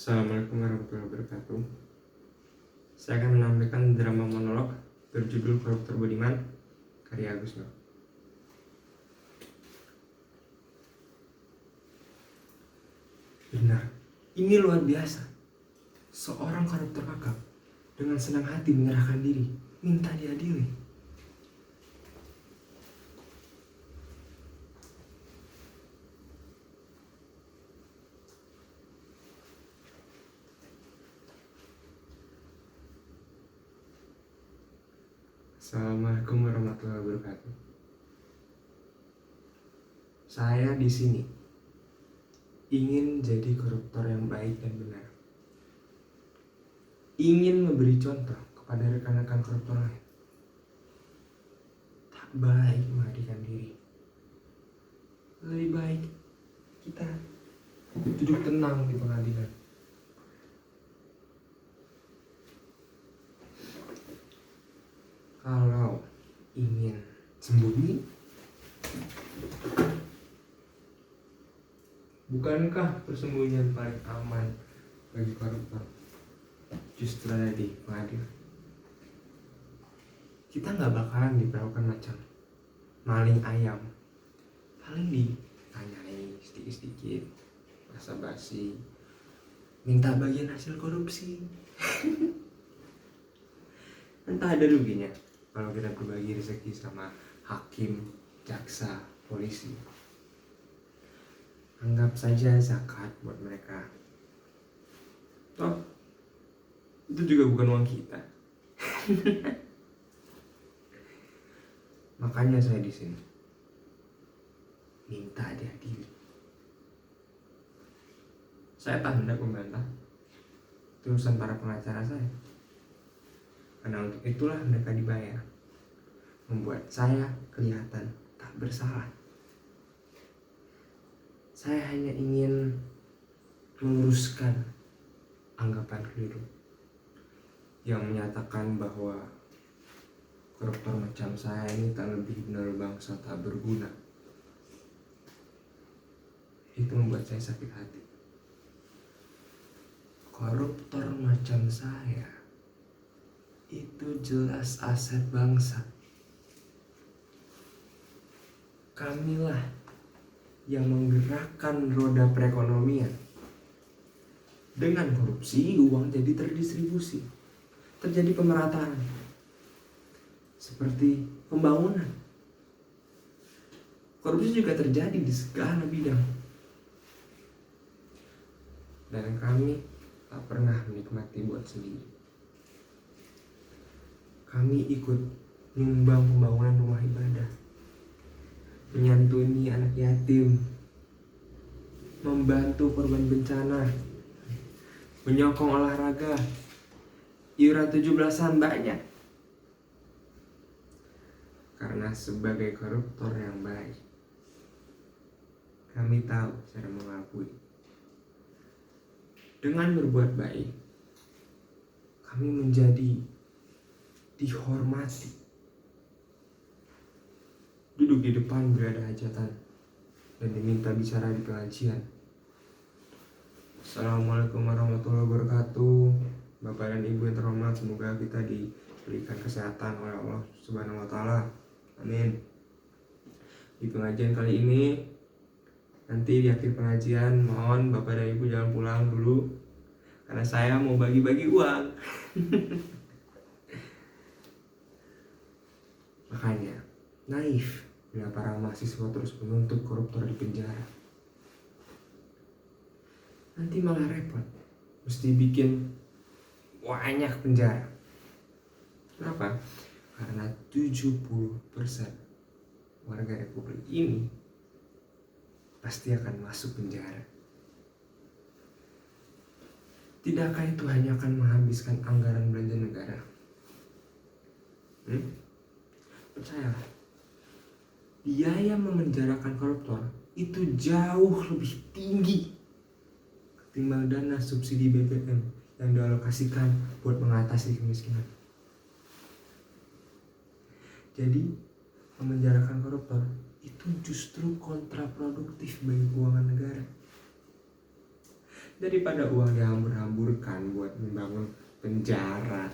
Assalamualaikum warahmatullahi wabarakatuh. Saya akan menampilkan drama monolog berjudul Koruptor Budiman, karya Agus Nur. Benar, ini luar biasa. Seorang koruptor kakap dengan senang hati menyerahkan diri, minta diadili. Assalamualaikum warahmatullahi wabarakatuh. Saya di sini ingin jadi koruptor yang baik dan benar. Ingin memberi contoh kepada rekan-rekan koruptor lain. Tak baik melarikan diri. Lebih baik kita duduk tenang di pengadilan. Kalau ingin sembunyi, bukankah persembunyian paling aman bagi koruptor justru ada di pengadilan? Kita nggak bakalan diperlakukan macam maling ayam. Paling ditanyai sedikit-sedikit, basa-basi, minta bagian hasil korupsi. Entah ada ruginya kalau kita berbagi rezeki sama hakim, jaksa, polisi. Anggap saja zakat buat mereka. Toh, itu juga bukan uang kita. Makanya saya di sini minta diadili. Saya tak hendak membantah urusan para pengacara saya, karena untuk itulah mereka dibayar, membuat saya kelihatan tak bersalah. Saya hanya ingin meluruskan anggapan keliru yang menyatakan bahwa koruptor macam saya ini tak lebih benar bangsa tak berguna. Itu membuat saya sakit hati. Koruptor macam saya itu jelas aset bangsa. Kamilah yang menggerakkan roda perekonomian. Dengan korupsi, uang jadi terdistribusi. Terjadi pemerataan. Seperti pembangunan. Korupsi juga terjadi di segala bidang. Dan kami tak pernah menikmati buat sendiri. Kami ikut nyumbang pembangunan rumah ibadah, menyantuni anak yatim, membantu korban bencana, menyokong olahraga, iuran 17-an banyak. Karena sebagai koruptor yang baik, kami tahu cara mengakui. Dengan berbuat baik, kami menjadi dihormati. Duduk di depan bila ada hajatan dan diminta bicara di pengajian. Assalamualaikum warahmatullahi wabarakatuh. Bapak dan Ibu yang terhormat, semoga kita diberikan kesehatan oleh Allah Subhanahu wa taala. Amin. Di pengajian kali ini, nanti di akhir pengajian, mohon Bapak dan Ibu jangan pulang dulu, karena saya mau bagi-bagi uang. Makanya naif bila para mahasiswa terus menuntut koruptor di penjara. Nanti malah repot, mesti bikin banyak penjara. Kenapa? Karena 70% warga Republik ini pasti akan masuk penjara. Tidakkah itu hanya akan menghabiskan anggaran belanja negara? Percayalah, biaya memenjarakan koruptor itu jauh lebih tinggi ketimbang dana subsidi BBM yang dialokasikan buat mengatasi kemiskinan. Jadi, memenjarakan koruptor itu justru kontraproduktif bagi keuangan negara. Daripada uang dihambur-hamburkan buat membangun penjara,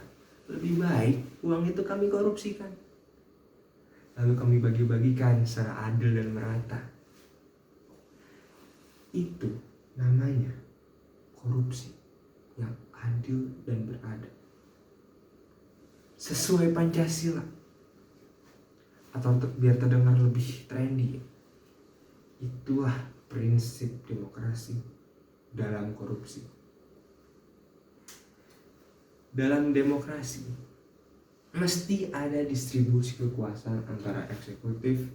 lebih baik uang itu kami korupsikan. Lalu kami bagi-bagikan secara adil dan merata. Itu namanya korupsi yang adil dan beradab. Sesuai Pancasila. Atau biar terdengar lebih trendy, itulah prinsip demokrasi dalam korupsi. Dalam demokrasi, mesti ada distribusi kekuasaan antara eksekutif,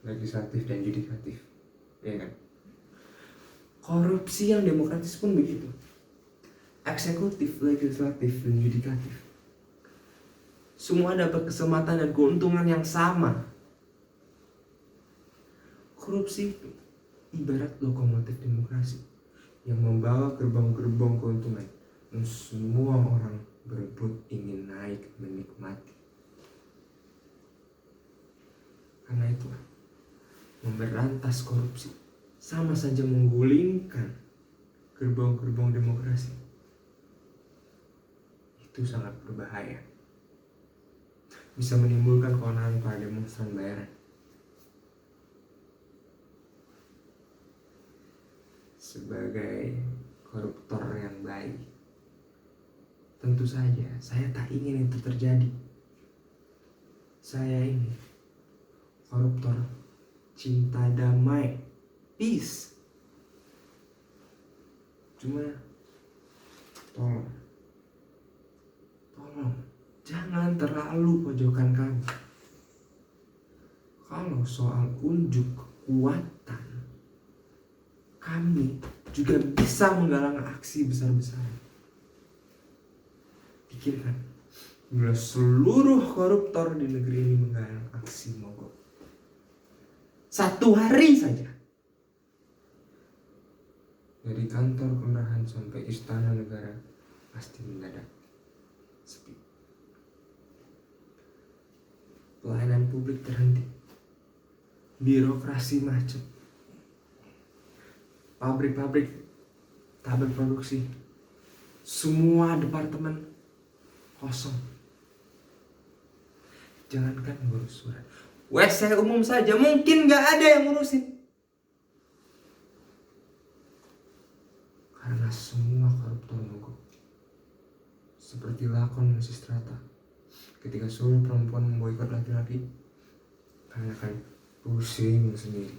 legislatif, dan yudikatif. Ya kan? Korupsi yang demokratis pun begitu. Eksekutif, legislatif, dan yudikatif semua dapat kesempatan dan keuntungan yang sama. Korupsi itu ibarat lokomotif demokrasi yang membawa gerbong-gerbong keuntungan dan semua orang berebut ingin naik menikmati. Karena itulah, memberantas korupsi sama saja menggulingkan gerbong-gerbong demokrasi. Itu sangat berbahaya. Bisa menimbulkan keonaran para demonstran bayaran. Sebagai koruptor yang baik, tentu saja saya tak ingin itu terjadi. Saya ini koruptor cinta damai, peace. Cuma tolong jangan terlalu pojokan kami. Kalau soal unjuk kekuatan, kami juga bisa menggalang aksi besar-besaran. Pikirkan, bila seluruh koruptor di negeri ini menggalang aksi mogok, 1 hari saja, dari kantor kelurahan sampai istana negara pasti mendadak sepi. Pelayanan publik terhenti, birokrasi macet, pabrik-pabrik tak berproduksi, semua departemen kosong. Jangankan ngurus surat, WC umum saja mungkin gak ada yang ngurusin. Karena semua koruptor mogok. Seperti lakon Mesistrata, ketika seluruh perempuan memboikot laki-laki, kalian akan pusing sendiri.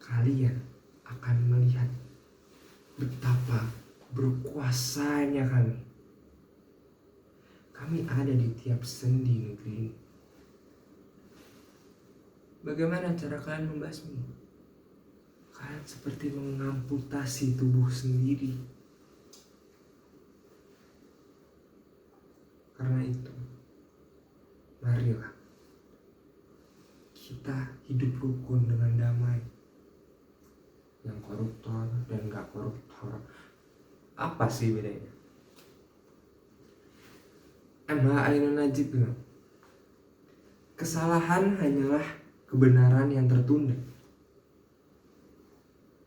Kalian akan melihat betapa berkuasanya kami. Kami ada di tiap sendi negeri ini. Bagaimana cara kalian membasmi? Kalian seperti mengamputasi tubuh sendiri. Karena itu, marilah kita hidup rukun dengan damai. Yang koruptor dan gak koruptor, apa sih bedanya? M.H. Ainun Najib bilang, kesalahan hanyalah kebenaran yang tertunda.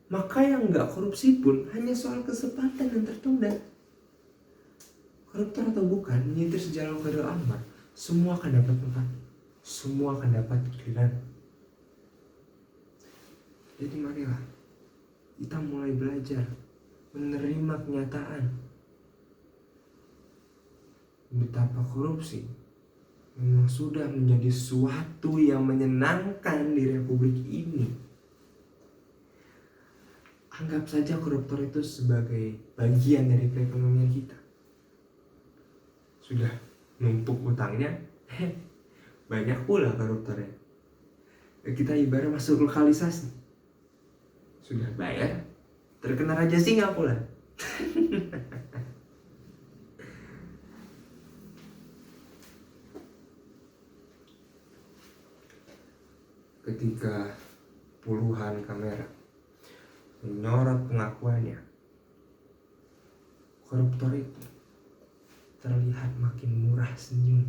Maka yang gak korupsi pun hanya soal kesempatan yang tertunda. Koruptor atau bukan, menyetir sejalan Khairul Anwar, semua akan dapat tempat, semua akan dapat giliran. Jadi marilah kita mulai belajar menerima kenyataan betapa korupsi memang sudah menjadi sesuatu yang menyenangkan di Republik ini. Anggap saja koruptor itu sebagai bagian dari perekonomian kita. Sudah numpuk utangnya, banyak pula koruptornya. Kita ibarat masuk lokalisasi, sudah bayar, terkena raja singa pula. Ketika puluhan kamera menyorot pengakuannya, koruptor itu terlihat makin murah senyum.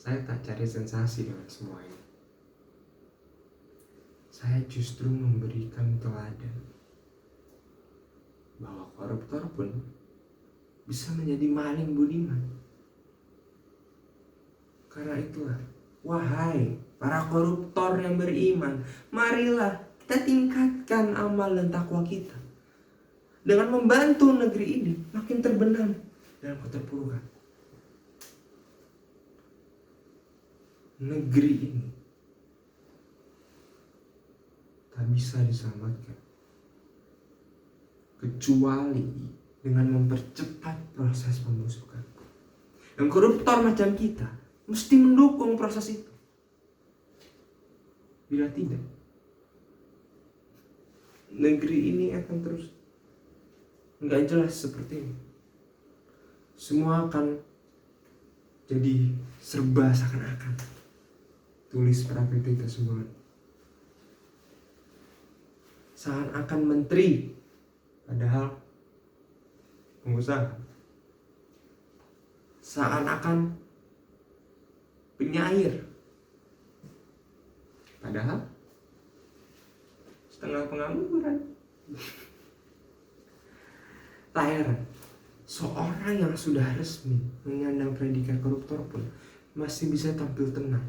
Saya tak cari sensasi dengan semua ini. Saya justru memberikan teladan bahwa koruptor pun bisa menjadi maling budiman. Karena itulah, wahai para koruptor yang beriman, marilah kita tingkatkan amal dan takwa kita dengan membantu negeri ini makin terbenam dalam keterpurukan. Negeri ini tak bisa diselamatkan kecuali dengan mempercepat proses pembusukan. Dan koruptor macam kita mesti mendukung proses itu. Bila tidak, negeri ini akan terus nggak jelas seperti ini. Semua akan jadi serba seakan-akan. Tulis Prakriti tersebut. Seakan-akan menteri, padahal pengusaha. Seakan-akan penyair, padahal setengah pengangguran. Tak heran, seorang yang sudah resmi menyandang predikat koruptor pun masih bisa tampil tenang,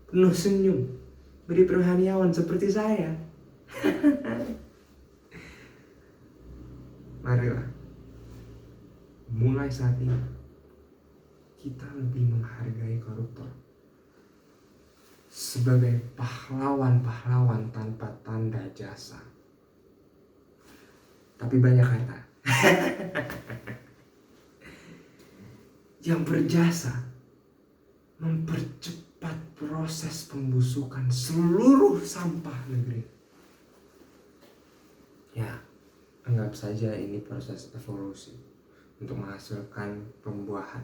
penuh senyum, beri rohaniawan seperti saya. Marilah, mulai saat ini kita lebih menghargai koruptor sebagai pahlawan-pahlawan tanpa tanda jasa, tapi banyak harta yang berjasa mempercepat proses pembusukan seluruh sampah negeri. Ya, anggap saja ini proses evolusi untuk menghasilkan pembuahan.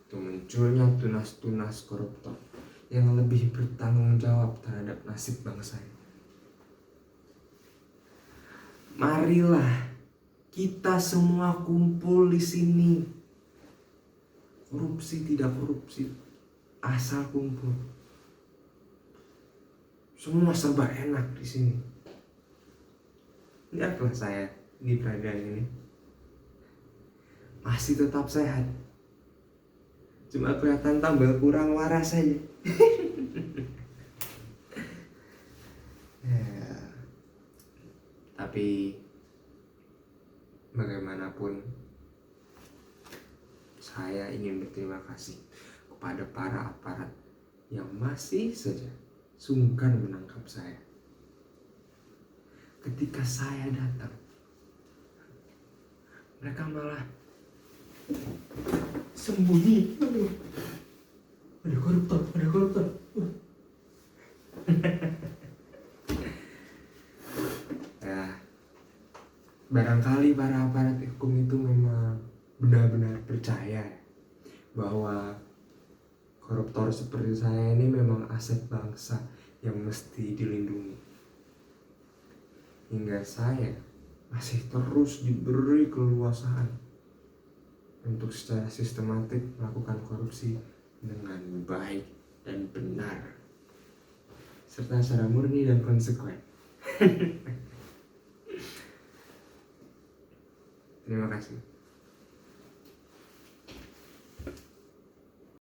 Itu munculnya tunas-tunas koruptor yang lebih bertanggung jawab terhadap nasib bangsa ini. Marilah kita semua kumpul di sini. Korupsi tidak korupsi, asal kumpul. Semua serba enak di sini. Lihatlah saya di peradaban ini, masih tetap sehat. Cuma kelihatan tambah kurang waras saja. Ya, tapi bagaimanapun saya ingin berterima kasih kepada para aparat yang masih saja sungkan menangkap saya. Ketika saya datang, mereka malah sembunyi. Ada koruptor, ada koruptor. Ya, barangkali para aparat hukum itu memang benar-benar percaya bahwa koruptor seperti saya ini memang aset bangsa yang mesti dilindungi. Hingga saya masih terus diberi keleluasaan untuk secara sistematik melakukan korupsi dengan baik dan benar, serta secara murni dan konsekuen. Terima kasih.